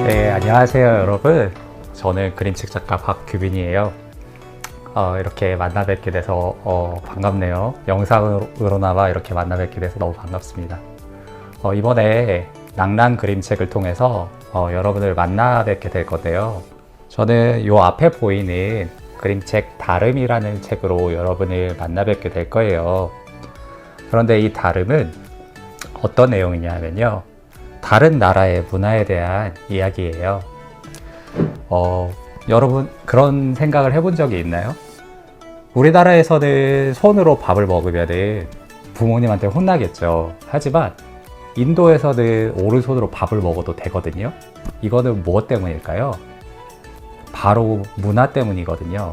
네, 안녕하세요 여러분. 저는 그림책 작가 박규빈이에요. 이렇게 만나 뵙게 돼서 반갑네요. 영상으로나마 이렇게 만나 뵙게 돼서 너무 반갑습니다. 이번에 낭랑 그림책을 통해서 여러분을 만나 뵙게 될 건데요. 저는 요 앞에 보이는 그림책 다름이라는 책으로 여러분을 만나 뵙게 될 거예요. 그런데 이 다름은 어떤 내용이냐면요, 다른 나라의 문화에 대한 이야기예요. 여러분 그런 생각을 해본 적이 있나요? 우리나라에서는 손으로 밥을 먹으면 부모님한테 혼나겠죠. 하지만 인도에서는 오른손으로 밥을 먹어도 되거든요. 이거는 무엇 때문일까요? 바로 문화 때문이거든요.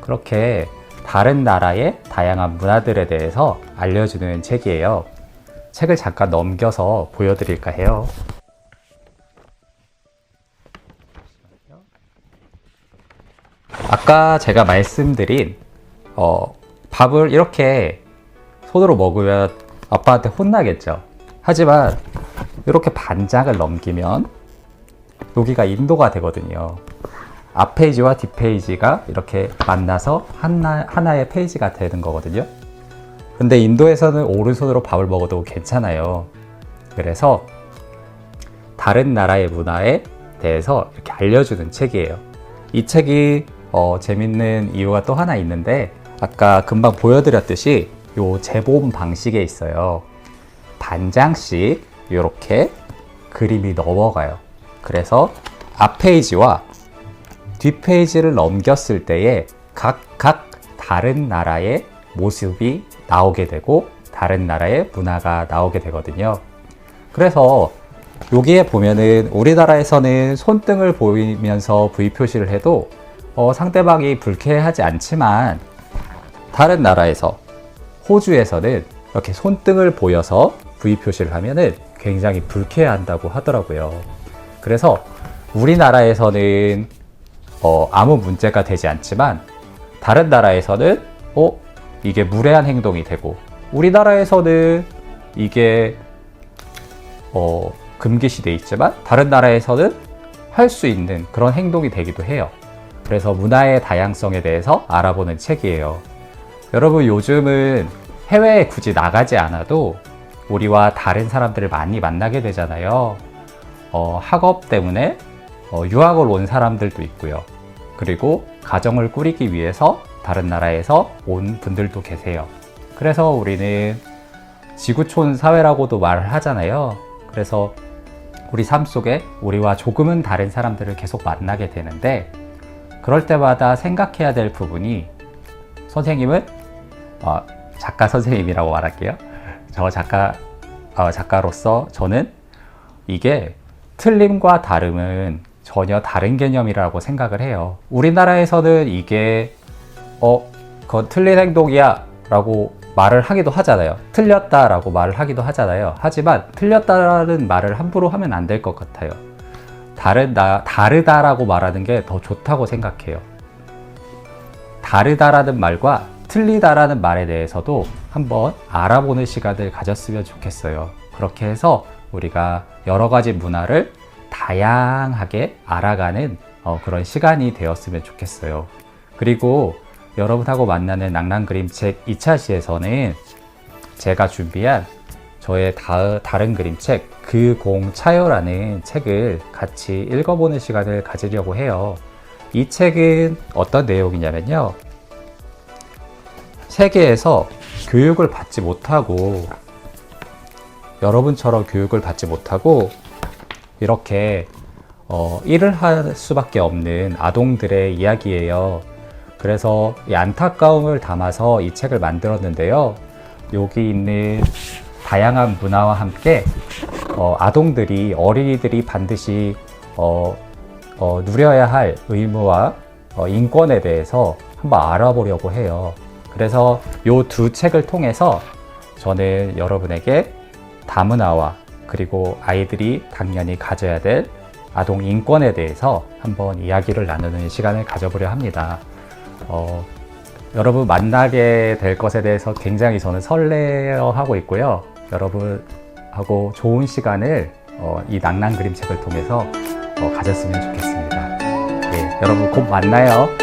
그렇게 다른 나라의 다양한 문화들에 대해서 알려주는 책이에요. 책을 잠깐 넘겨서 보여드릴까 해요. 아까 제가 말씀드린 밥을 이렇게 손으로 먹으면 아빠한테 혼나겠죠. 하지만 이렇게 반장을 넘기면 여기가 인도가 되거든요. 앞 페이지와 뒷 페이지가 이렇게 만나서 하나의 페이지가 되는 거거든요. 근데 인도에서는 오른손으로 밥을 먹어도 괜찮아요. 그래서 다른 나라의 문화에 대해서 이렇게 알려주는 책이에요. 이 책이 재밌는 이유가 또 하나 있는데, 아까 금방 보여드렸듯이 요 제본 방식에 있어요. 반장씩 이렇게 그림이 넘어가요. 그래서 앞 페이지와 뒷 페이지를 넘겼을 때에 각각 다른 나라의 모습이 나오게 되고 다른 나라의 문화가 나오게 되거든요. 그래서 여기에 보면은 우리나라에서는 손등을 보이면서 V 표시를 해도 상대방이 불쾌하지 않지만, 다른 나라에서 호주에서는 이렇게 손등을 보여서 V 표시를 하면은 굉장히 불쾌한다고 하더라고요. 그래서 우리나라에서는 아무 문제가 되지 않지만 다른 나라에서는 이게 무례한 행동이 되고, 우리나라에서는 이게 금기시돼 있지만 다른 나라에서는 할 수 있는 그런 행동이 되기도 해요. 그래서 문화의 다양성에 대해서 알아보는 책이에요. 여러분 요즘은 해외에 굳이 나가지 않아도 우리와 다른 사람들을 많이 만나게 되잖아요. 학업 때문에 유학을 온 사람들도 있고요. 그리고 가정을 꾸리기 위해서 다른 나라에서 온 분들도 계세요. 그래서 우리는 지구촌 사회라고도 말을 하잖아요. 그래서 우리 삶 속에 우리와 조금은 다른 사람들을 계속 만나게 되는데, 그럴 때마다 생각해야 될 부분이, 선생님은 작가 선생님이라고 말할게요. 저 작가로서 저는 이게 틀림과 다름은 전혀 다른 개념이라고 생각을 해요. 우리나라에서는 이게 그건 틀린 행동이야 라고 말을 하기도 하잖아요. 틀렸다 라고 말을 하기도 하잖아요. 하지만 틀렸다라는 말을 함부로 하면 안 될 것 같아요. 다르다라고 말하는 게 더 좋다고 생각해요. 다르다라는 말과 틀리다라는 말에 대해서도 한번 알아보는 시간을 가졌으면 좋겠어요. 그렇게 해서 우리가 여러 가지 문화를 다양하게 알아가는 그런 시간이 되었으면 좋겠어요. 그리고 여러분하고 만나는 낭랑 그림책 2차 시에서는 제가 준비한 저의 다른 그림책 그 공 차요라는 책을 같이 읽어보는 시간을 가지려고 해요. 이 책은 어떤 내용이냐면요, 세계에서 교육을 받지 못하고, 여러분처럼 교육을 받지 못하고 이렇게 일을 할 수밖에 없는 아동들의 이야기예요. 그래서 이 안타까움을 담아서 이 책을 만들었는데요. 여기 있는 다양한 문화와 함께 아동들이, 어린이들이 반드시 누려야 할 의무와 인권에 대해서 한번 알아보려고 해요. 그래서 이 두 책을 통해서 저는 여러분에게 다문화와 그리고 아이들이 당연히 가져야 될 아동 인권에 대해서 한번 이야기를 나누는 시간을 가져보려 합니다. 여러분 만나게 될 것에 대해서 굉장히 저는 설레어하고 있고요. 여러분하고 좋은 시간을 이 낭랑 그림책을 통해서 가졌으면 좋겠습니다. 예, 여러분 곧 만나요.